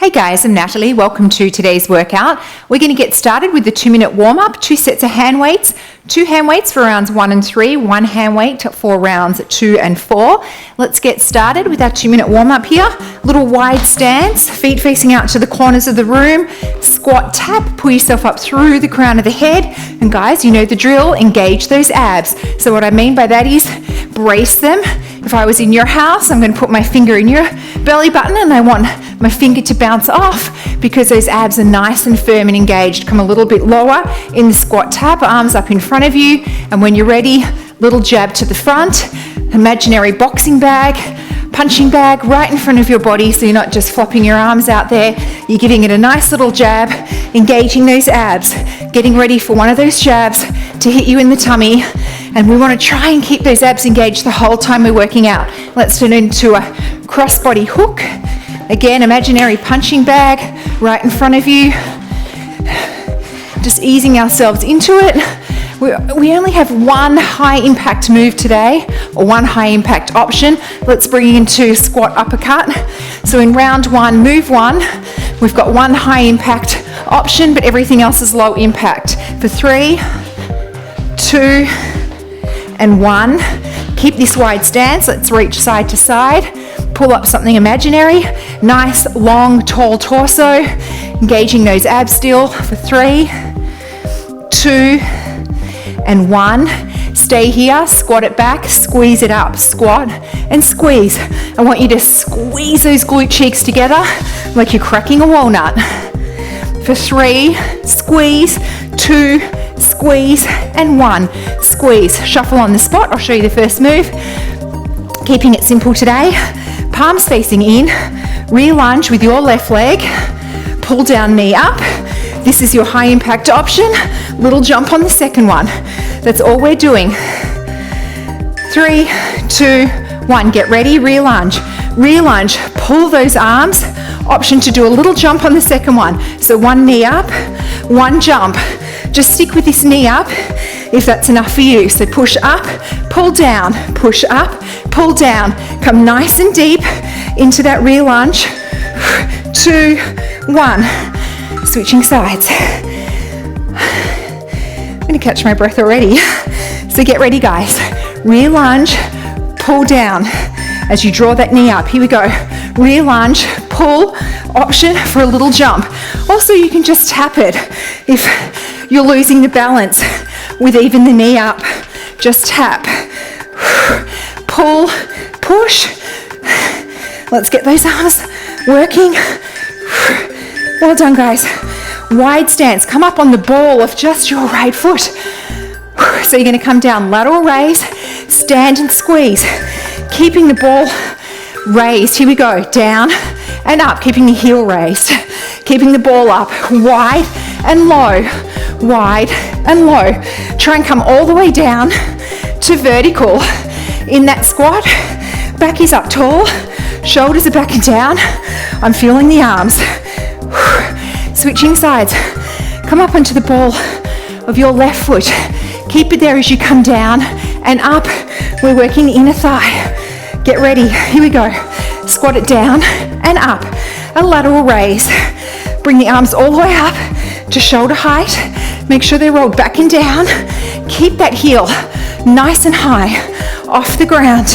Hey guys, I'm Natalie. Welcome to today's workout. We're going to get started with the 2-minute warm-up, 2 sets of hand weights, 2 hand weights for rounds 1 and 3, 1 hand weight for rounds 2 and 4. Let's get started with our 2-minute warm-up here. Little wide stance, feet facing out to the corners of the room, squat tap, pull yourself up through the crown of the head. And guys, you know the drill, engage those abs. So what I mean by that is brace them. If I was in your house, I'm going to put my finger in your belly button and I want my finger to bounce off because those abs are nice and firm and engaged. Come a little bit lower in the squat tap, arms up in front of you, and when you're ready, little jab to the front, imaginary boxing bag, punching bag right in front of your body so you're not just flopping your arms out there. You're giving it a nice little jab, engaging those abs, getting ready for one of those jabs to hit you in the tummy. And we want to try and keep those abs engaged the whole time we're working out. Let's turn into a crossbody hook. Again, imaginary punching bag right in front of you. Just easing ourselves into it. We only have one high impact move today, or one high impact option. Let's bring it into squat uppercut. So in round 1, move 1, we've got one high impact option, but everything else is low impact. For 3, 2, and 1. Keep this wide stance. Let's reach side to side. Pull up something imaginary. Nice, long, tall torso. Engaging those abs still for 3, 2, and 1. Stay here, squat it back, squeeze it up, squat and squeeze. I want you to squeeze those glute cheeks together like you're cracking a walnut. For 3, squeeze, 2, squeeze, and 1. Squeeze. Shuffle on the spot. I'll show you the first move. Keeping it simple today. Palms facing in. Rear lunge with your left leg. Pull down, knee up. This is your high impact option. Little jump on the second one. That's all we're doing. 3, 2, 1. Get ready. Rear lunge. Rear lunge. Pull those arms. Option to do a little jump on the second one. So 1 knee up, 1 jump. Just stick with this knee up if that's enough for you. So push up, pull down, push up, pull down. Come nice and deep into that rear lunge. 2, 1. Switching sides. I'm going to catch my breath already. So get ready, guys. Rear lunge, pull down as you draw that knee up. Here we go. Rear lunge, pull, option for a little jump. Also, you can just tap it if you're losing the balance with even the knee up. Just tap, pull, push. Let's get those arms working. Well done, guys. Wide stance. Come up on the ball of just your right foot. So you're going to come down, lateral raise, stand and squeeze. Keeping the ball raised. Here we go. Down and up. Keeping the heel raised. Keeping the ball up. Wide and low. Wide and low. Try and come all the way down to vertical in that squat. Back is up tall. Shoulders are back and down. I'm feeling the arms. Switching sides. Come up onto the ball of your left foot. Keep it there as you come down and up. We're working the inner thigh. Get ready. Here we go. Squat it down and up. A lateral raise. Bring the arms all the way up to shoulder height. Make sure they're rolled back and down. Keep that heel nice and high off the ground.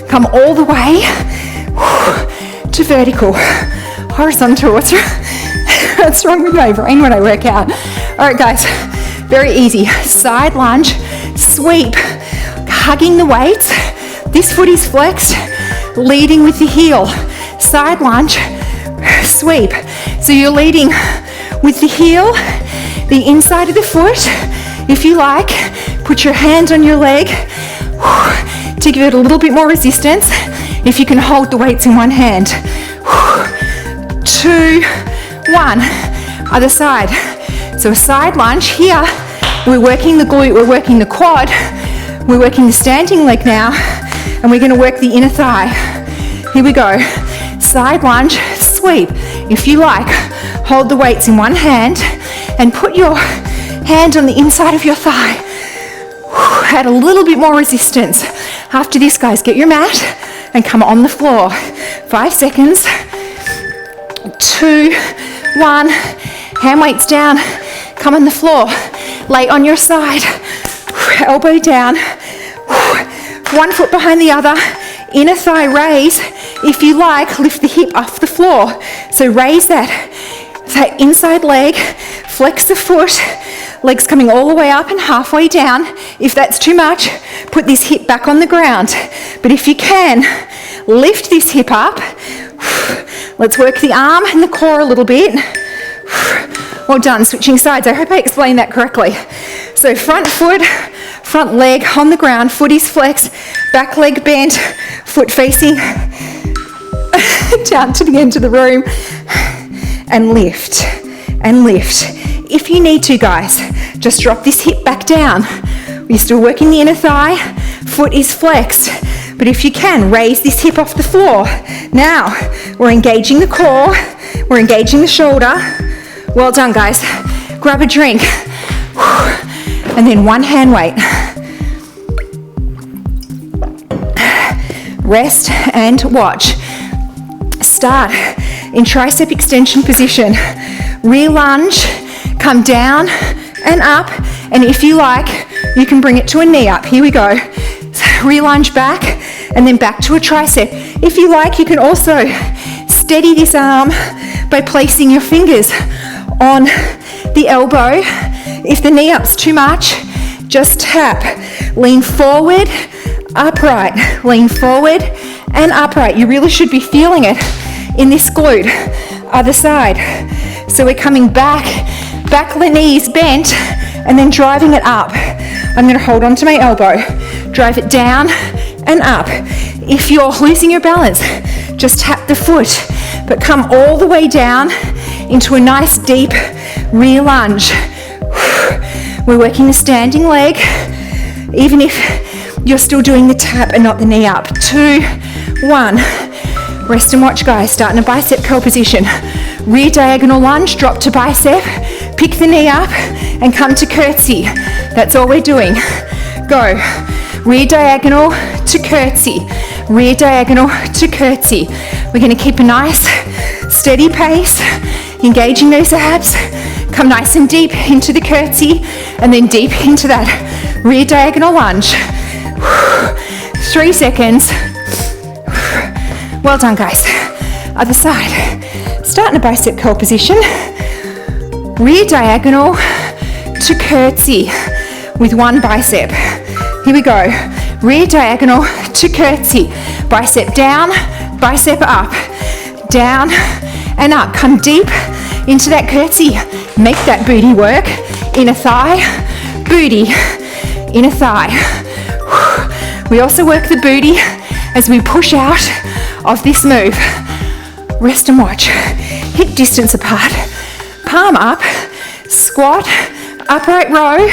Come all the way to vertical. Horizontal. What's wrong with my brain when I work out? All right, guys. Very easy. Side lunge, sweep, hugging the weights. This foot is flexed, leading with the heel. Side lunge, sweep. So you're leading with the heel, the inside of the foot. If you like, put your hand on your leg to give it a little bit more resistance. If you can hold the weights in one hand. 2, 1. Other side. So a side lunge here. We're working the glute, we're working the quad. We're working the standing leg now. And we're going to work the inner thigh. Here we go. Side lunge, sweep. If you like, hold the weights in one hand and put your hand on the inside of your thigh. Add a little bit more resistance. After this, guys, get your mat and come on the floor. 5 seconds. 2, 2, 1. Hand weights down. Come on the floor. Lay on your side. Elbow down. 1 foot behind the other. Inner thigh raise. If you like, lift the hip off the floor. So raise that inside leg. Flex the foot. Legs coming all the way up and halfway down. If that's too much, put this hip back on the ground. But if you can, lift this hip up. Let's work the arm and the core a little bit. Well done, switching sides. I hope I explained that correctly. So front foot, front leg on the ground, foot is flexed, back leg bent, foot facing down to the end of the room, and lift, and lift. If you need to, guys, just drop this hip back down. We're still working the inner thigh, foot is flexed, but if you can, raise this hip off the floor. Now, we're engaging the core, we're engaging the shoulder. Well done, guys. Grab a drink, and then 1 hand weight. Rest and watch. Start in tricep extension position. Rear lunge, come down and up, and if you like, you can bring it to a knee up. Here we go. Rear lunge back, and then back to a tricep. If you like, you can also steady this arm by placing your fingers on the elbow. If the knee up's too much, just tap. Lean forward, upright. Lean forward and upright. You really should be feeling it in this glute. Other side. So we're coming back the knees bent, and then driving it up. I'm going to hold on to my elbow, drive it down and up. If you're losing your balance, just tap the foot, but come all the way down into a nice deep rear lunge. We're working the standing leg, even if you're still doing the tap and not the knee up. 2, 1. Rest and watch, guys. Start in a bicep curl position. Rear diagonal lunge, drop to bicep, pick the knee up and come to curtsy. That's all we're doing. Go. Rear diagonal to curtsy. Rear diagonal to curtsy. We're going to keep a nice steady pace, engaging those abs. Come nice and deep into the curtsy, and then deep into that rear diagonal lunge. 3 seconds. Well done, guys. Other side. Start in a bicep curl position. Rear diagonal to curtsy with 1 bicep. Here we go. Rear diagonal to curtsy. Bicep down, bicep up. Down and up. Come deep into that curtsy. Make that booty work. Inner thigh, booty, inner thigh. We also work the booty as we push out of this move. Rest and watch. Hip distance apart. Palm up. Squat, upright row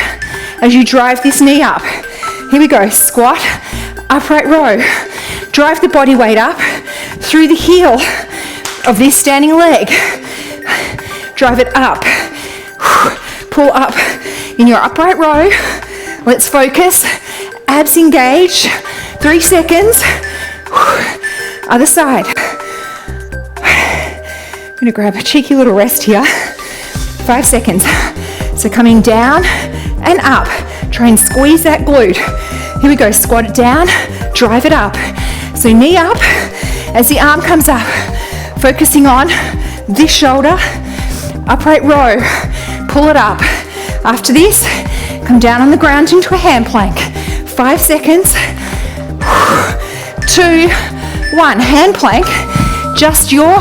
as you drive this knee up. Here we go. Squat, upright row. Drive the body weight up through the heel of this standing leg. Drive it up. Pull up in your upright row. Let's focus. Abs engaged. 3 seconds. Other side. I'm going to grab a cheeky little rest here. 5 seconds. So coming down and up. Try and squeeze that glute. Here we go. Squat it down. Drive it up. So knee up as the arm comes up. Focusing on this shoulder. Upright row. Pull it up. After this, come down on the ground into a hand plank. 5 seconds. 2, 1. Hand plank. Just your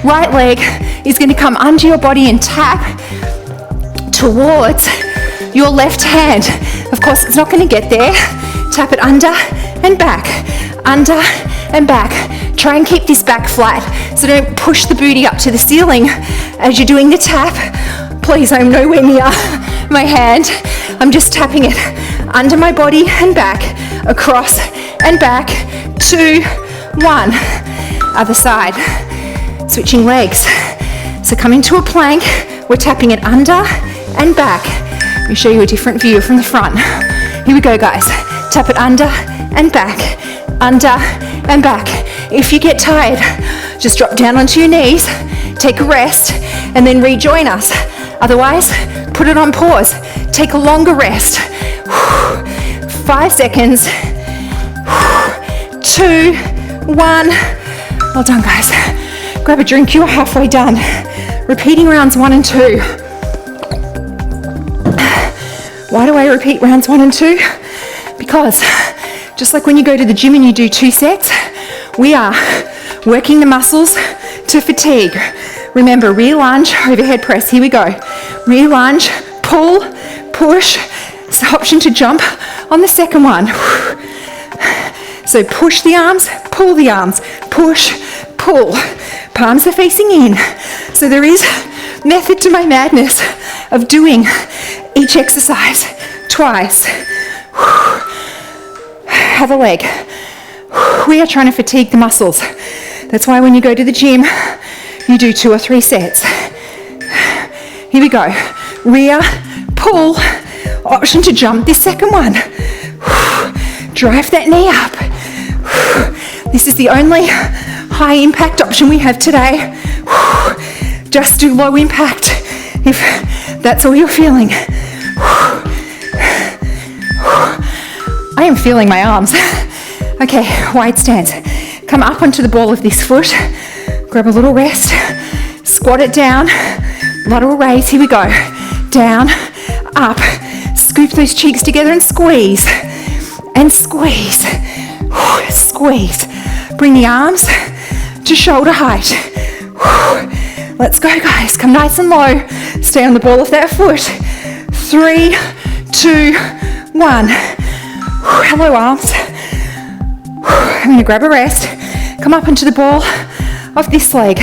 right leg is going to come under your body and tap towards your left hand. Of course, it's not going to get there. Tap it under and back. Under and back. Try and keep this back flat, so don't push the booty up to the ceiling as you're doing the tap. Please, I'm nowhere near my hand. I'm just tapping it under my body and back, across and back. 2, 1. Other side. Switching legs. So coming to a plank, we're tapping it under and back. Let me show you a different view from the front. Here we go, guys. Tap it under and back, under and back. If you get tired, just drop down onto your knees, take a rest, and then rejoin us. Otherwise, put it on pause. Take a longer rest. 5 seconds. 2, 1. Well done, guys. Grab a drink, you are halfway done. Repeating rounds 1 and 2. Why do I repeat rounds 1 and 2? Because just like when you go to the gym and you do 2 sets, we are working the muscles to fatigue. Remember, rear lunge, overhead press. Here we go. Rear lunge, pull, push. It's the option to jump on the second one. So push the arms, pull the arms, push, pull. Palms are facing in. So there is method to my madness of doing each exercise twice. Other leg. We are trying to fatigue the muscles. That's why when you go to the gym, you do 2 or 3 sets. Here we go. Rear, pull, option to jump this second one. Drive that knee up. This is the only high impact option we have today. Just do low impact if that's all you're feeling. I am feeling my arms. Okay, wide stance. Come up onto the ball of this foot. Grab a little rest. Squat it down. Lateral raise. Here we go. Down, up. Scoop those cheeks together and squeeze. And squeeze. Squeeze. Bring the arms to shoulder height. Let's go, guys. Come nice and low. Stay on the ball of that foot. 3, 2, 1. Hello, arms. I'm going to grab a rest. Come up into the ball of this leg.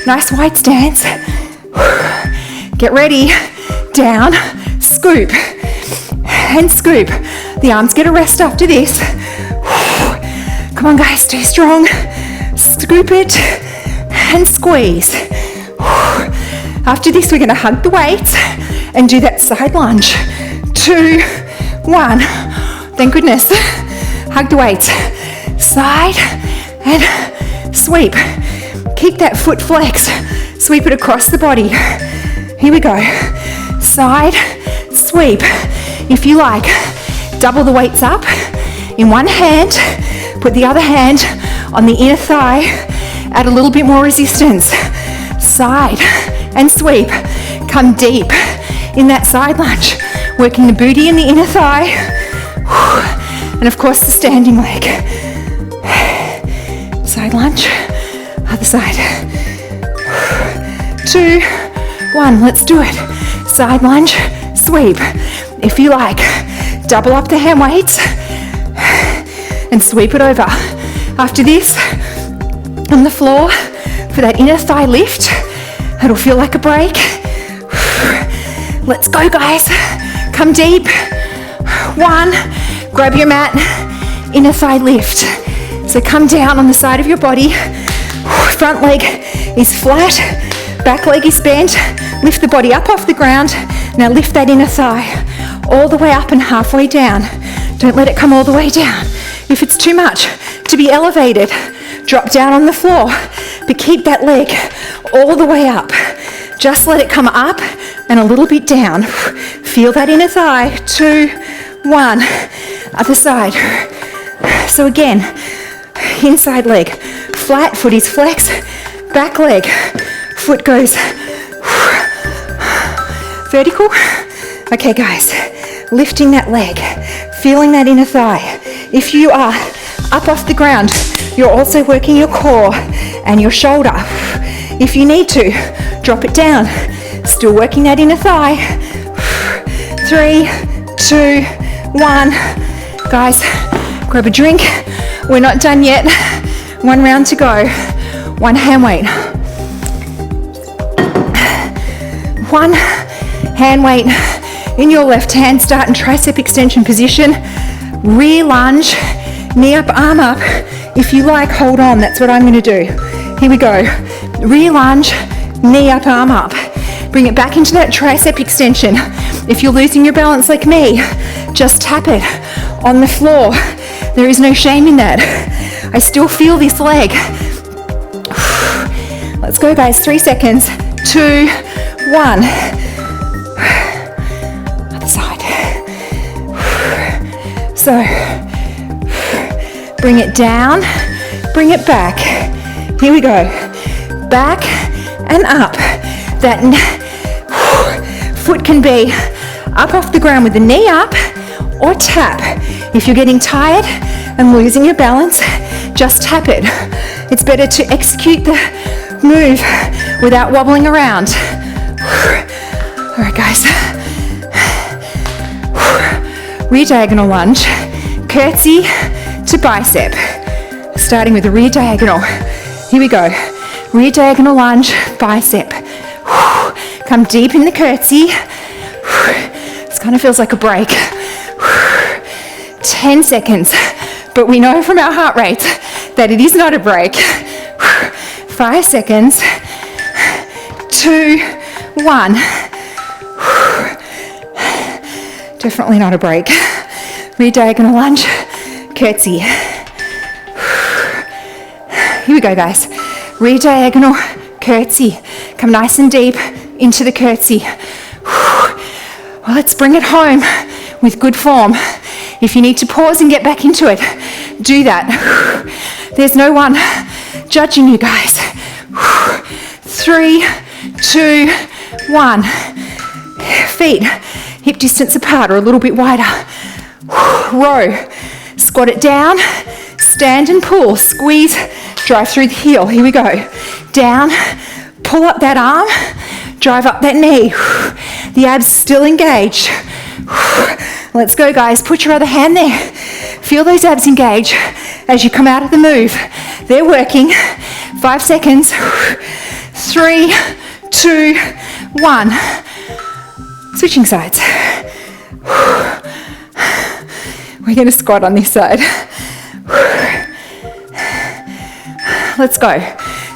Nice wide stance. Get ready. Down. Scoop. And scoop. The arms get a rest after this. Come on, guys. Stay strong. Scoop it. And squeeze. After this, we're going to hug the weights and do that side lunge. 2, 1. Thank goodness. Hug the weights. Side and sweep. Keep that foot flexed. Sweep it across the body. Here we go. Side, sweep. If you like, double the weights up in one hand. Put the other hand on the inner thigh. Add a little bit more resistance. Side and sweep. Come deep in that side lunge. Working the booty and the inner thigh. And of course the standing leg. Side lunge. Other side. 2, 1. Let's do it. Side lunge. Sweep. If you like, double up the hand weights and sweep it over. After this, on the floor for that inner thigh lift. It'll feel like a break. Let's go, guys. Come deep. 1. Grab your mat. Inner thigh lift. So come down on the side of your body. Front leg is flat. Back leg is bent. Lift the body up off the ground. Now lift that inner thigh all the way up and halfway down. Don't let it come all the way down. If it's too much to be elevated, drop down on the floor, but keep that leg all the way up. Just let it come up and a little bit down. Feel that inner thigh. 2, 1. Other side. So again, inside leg, flat, foot is flexed, back leg, foot goes vertical. Okay, guys, lifting that leg, feeling that inner thigh. If you are up off the ground, you're also working your core and your shoulder. If you need to, drop it down. Still working that inner thigh. 3, 2, 1. Guys, grab a drink. We're not done yet. 1 round to go. 1 hand weight. 1 hand weight in your left hand. Start in tricep extension position. Rear lunge. Knee up, arm up. If you like, hold on. That's what I'm going to do. Here we go. Rear lunge, knee up, arm up. Bring it back into that tricep extension. If you're losing your balance like me, just tap it on the floor. There is no shame in that. I still feel this leg. Let's go, guys. 3 seconds. 2, 1. Other side. So, bring it down, bring it back. Here we go. Back and up. That foot can be up off the ground with the knee up or tap. If you're getting tired and losing your balance, just tap it. It's better to execute the move without wobbling around. All right, guys. Rear diagonal lunge, curtsy to bicep. Starting with the rear diagonal. Here we go. Rear diagonal lunge, bicep. Come deep in the curtsy. This kind of feels like a break. 10 seconds. But we know from our heart rate that it is not a break. 5 seconds. 2, 1. Definitely not a break. Rear diagonal lunge, curtsy. Here we go, guys. Rear diagonal, curtsy. Come nice and deep into the curtsy. Well, let's bring it home with good form. If you need to pause and get back into it, do that. There's no one judging you, guys. 3, 2, 1. Feet hip distance apart or a little bit wider. Row. Squat it down. Stand and pull. Squeeze. Drive through the heel. Here we go. Down. Pull up that arm. Drive up that knee. The abs still engaged. Let's go, guys. Put your other hand there. Feel those abs engage as you come out of the move. They're working. 5 seconds. 3, 2, 1. Switching sides. We're going to squat on this side. Let's go.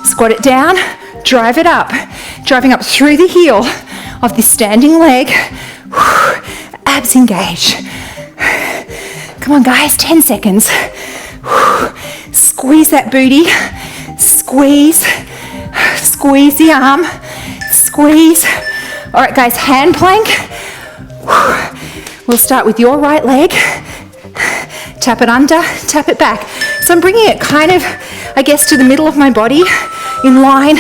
Squat it down, drive it up. Driving up through the heel of this standing leg. Abs engage. Come on, guys, 10 seconds. Squeeze that booty. Squeeze. Squeeze the arm. Squeeze. All right, guys, hand plank. We'll start with your right leg. Tap it under, tap it back. So I'm bringing it kind of, I guess, to the middle of my body, in line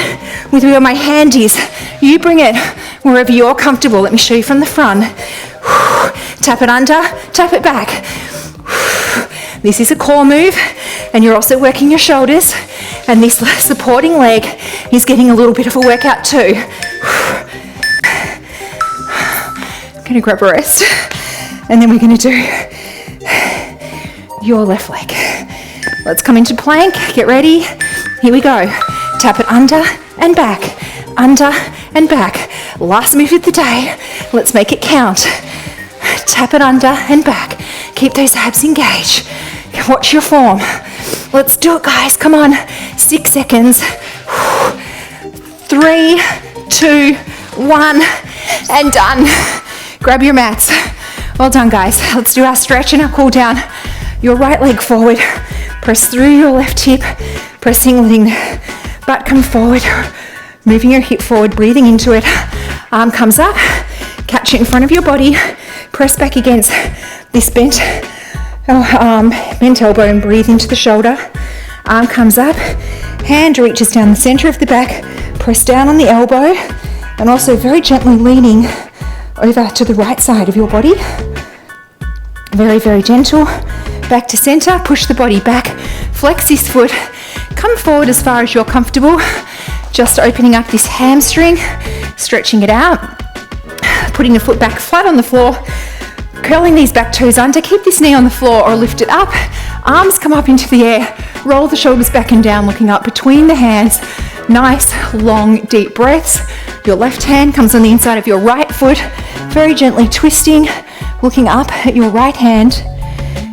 with where my hand is. You bring it wherever you're comfortable. Let me show you from the front. Tap it under, tap it back. This is a core move, and you're also working your shoulders, and this supporting leg is getting a little bit of a workout too. I'm gonna grab a rest, and then we're gonna do your left leg. Let's come into plank, get ready. Here we go. Tap it under and back, under and back. Last move of the day. Let's make it count. Tap it under and back. Keep those abs engaged. Watch your form. Let's do it, guys. Come on. 6 seconds. 3, 2, 1, and done. Grab your mats. Well done, guys. Let's do our stretch and our cool down. Your right leg forward. Press through your left hip. Pressing, letting the butt come forward. Moving your hip forward, breathing into it. Arm comes up. Catch it in front of your body. Press back against this bent elbow and breathe into the shoulder. Arm comes up. Hand reaches down the center of the back. Press down on the elbow. And also very gently leaning over to the right side of your body. Very, very gentle. Back to center. Push the body back. Flex this foot. Come forward as far as you're comfortable. Just opening up this hamstring. Stretching it out. Putting the foot back flat on the floor. Curling these back toes under. Keep this knee on the floor or lift it up. Arms come up into the air. Roll the shoulders back and down, looking up between the hands. Nice, long, deep breaths. Your left hand comes on the inside of your right foot. Very gently twisting, looking up at your right hand.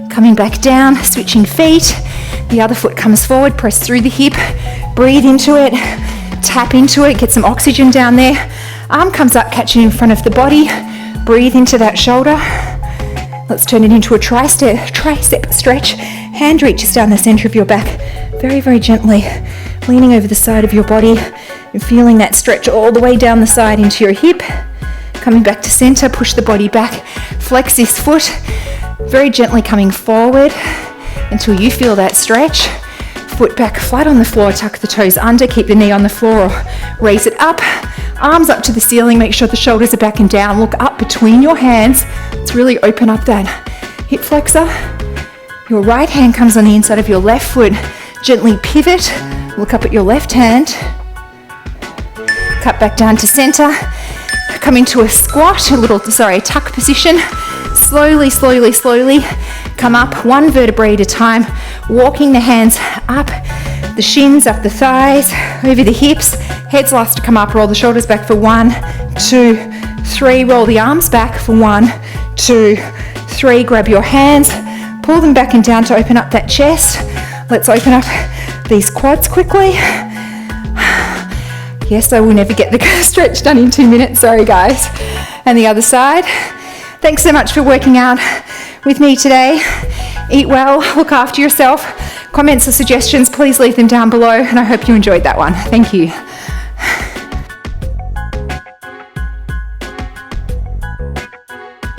Coming back down, switching feet. The other foot comes forward, press through the hip. Breathe into it, tap into it, get some oxygen down there. Arm comes up, catching in front of the body. Breathe into that shoulder. Let's turn it into a tricep stretch. Hand reaches down the center of your back. Very, very gently, leaning over the side of your body. You're feeling that stretch all the way down the side into your hip. Coming back to center, push the body back, flex this foot, very gently coming forward until you feel that stretch. Foot back flat on the floor, tuck the toes under, keep the knee on the floor or raise it up. Arms up to the ceiling, make sure the shoulders are back and down. Look up between your hands to really open up that hip flexor. Your right hand comes on the inside of your left foot. Gently pivot, look up at your left hand. Cut back down to center. Come into a squat, a tuck position. Slowly, slowly, slowly come up one vertebrae at a time, walking the hands up, the shins up the thighs, over the hips. Head's last to come up, roll the shoulders back for 1, 2, 3. Roll the arms back for 1, 2, 3. Grab your hands, pull them back and down to open up that chest. Let's open up these quads quickly. Yes, I will never get the stretch done in 2 minutes, sorry guys. And the other side. Thanks so much for working out with me today. Eat well, look after yourself. Comments or suggestions, please leave them down below, and I hope you enjoyed that one. Thank you.